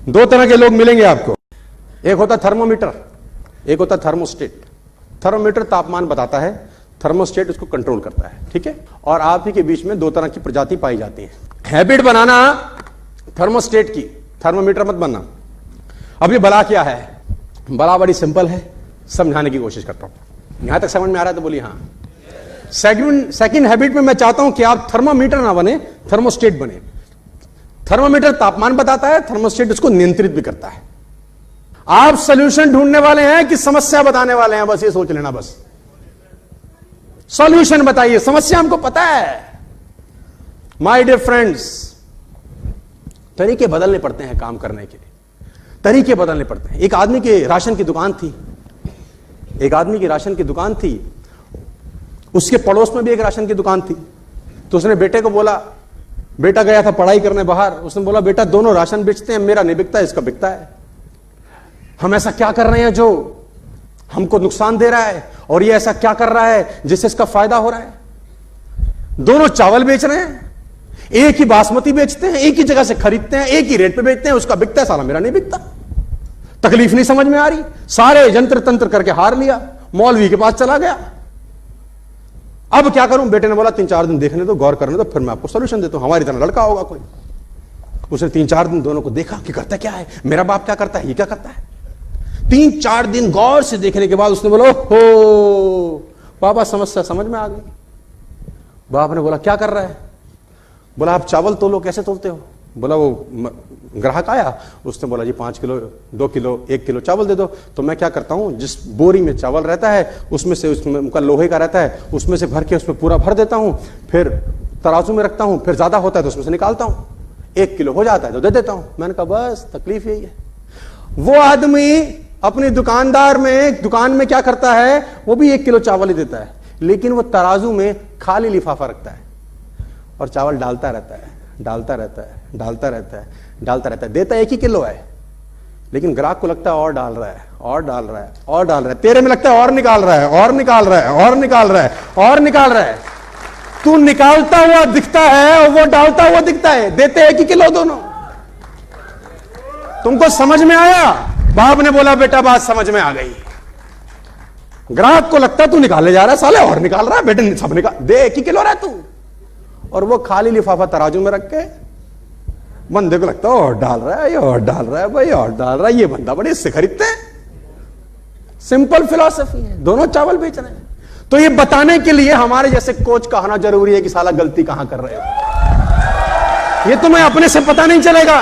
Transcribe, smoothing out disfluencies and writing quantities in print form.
दो तरह के लोग मिलेंगे आपको। एक होता थर्मोमीटर, एक होता थर्मोस्टेट। थर्मोमीटर तापमान बताता है, थर्मोस्टेट उसको कंट्रोल करता है, ठीक है। और आप ही के बीच में दो तरह की प्रजाति पाई जाती है। हैबिट बनाना थर्मोस्टेट की, थर्मोमीटर मत बनना। अब ये बला क्या है? बला बड़ी सिंपल है, समझाने की कोशिश करता हूं। यहां तक समझ में आ रहा है तो बोलिए हाँ। सेकंड हैबिट में मैं चाहता हूं कि आप थर्मोमीटर ना बने, थर्मोस्टेट बने। थर्मोमीटर तापमान बताता है, थर्मोस्टेट उसको नियंत्रित भी करता है। आप सॉल्यूशन ढूंढने वाले हैं कि समस्या बताने वाले हैं? बस ये सोच लेना। बस सॉल्यूशन बताइए, समस्या हमको पता है। माय डियर फ्रेंड्स, तरीके बदलने पड़ते हैं काम करने के लिए, तरीके बदलने पड़ते हैं। एक आदमी की राशन की दुकान थी, एक आदमी की राशन की दुकान थी, उसके पड़ोस में भी एक राशन की दुकान थी। तो उसने बेटे को बोला, बेटा गया था पढ़ाई करने बाहर, उसने बोला बेटा दोनों राशन बेचते हैं, मेरा नहीं बिकता, इसका बिकता है। हम ऐसा क्या कर रहे हैं जो हमको नुकसान दे रहा है, और ये ऐसा क्या कर रहा है जिससे इसका फायदा हो रहा है? दोनों चावल बेच रहे हैं, एक ही बासमती बेचते हैं, एक ही जगह से खरीदते हैं, एक ही रेट पे बेचते हैं, उसका बिकता है, साला मेरा नहीं बिकता। तकलीफ नहीं समझ में आ रही, सारे जंत्र तंत्र करके हार लिया, मौलवी के पास चला गया। अब क्या करूं? बेटे ने बोला 3-4 दिन देखने दो, गौर करने दो, फिर मैं आपको सोल्यूशन देता हूं, हमारी तरह लड़का होगा कोई। उसने 3-4 दिन दोनों को देखा कि करता क्या है, मेरा बाप क्या करता है, ये क्या करता है। 3-4 दिन गौर से देखने के बाद उसने बोला हो पापा समस्या समझ में आ गई। बाप ने बोला क्या कर रहा है? बोला आप चावल तोलो, कैसे तोलते हो? बोला वो ग्राहक आया, उसने बोला जी 5 किलो 2 किलो 1 किलो चावल दे दो। तो मैं क्या करता हूं, जिस बोरी में चावल रहता है उसमें से, उसमें उनका लोहे का रहता है, उसमें से भर के उसमें पूरा भर देता हूं, फिर तराजू में रखता हूं, फिर ज्यादा होता है तो उसमें से निकालता हूं, 1 किलो हो जाता है तो दे देता हूं। मैंने कहा बस तकलीफ यही है। वो आदमी अपनी दुकान में क्या करता है, वो भी 1 किलो चावल ही देता है, लेकिन वो तराजू में खाली लिफाफा रखता है और चावल डालता रहता है, डालता रहता है, डालता रहता है, डालता रहता है। देता 1 ही किलो है, लेकिन ग्राहक को लगता है और डाल रहा है, और डाल रहा है, और डाल रहा है। तेरे में लगता है और निकाल रहा है, और निकाल रहा है, और निकाल रहा है, और निकाल रहा है। तू निकालता हुआ दिखता है और वो डालता हुआ दिखता है, देते 1 ही किलो दोनों। तुमको समझ में आया? बाप ने बोला बेटा बात समझ में आ गई। ग्राहक को लगता है तू निकालने जा रहा है, साले और निकाल रहा है, बेटे सब निकाल दे, 1 ही किलो रहा तू। और वो खाली लिफाफा तराजू में रख के बंदे को लगता है और डाल रहा है, ये और डाल रहा है, भाई और डाल रहा है, ये बंदा बड़े इससे खरीदते हैं। सिंपल फिलॉसफी है, दोनों चावल बेच रहे हैं। तो ये बताने के लिए हमारे जैसे कोच कहना जरूरी है कि साला गलती कहां कर रहे हो। ये तुम्हें अपने से पता नहीं चलेगा।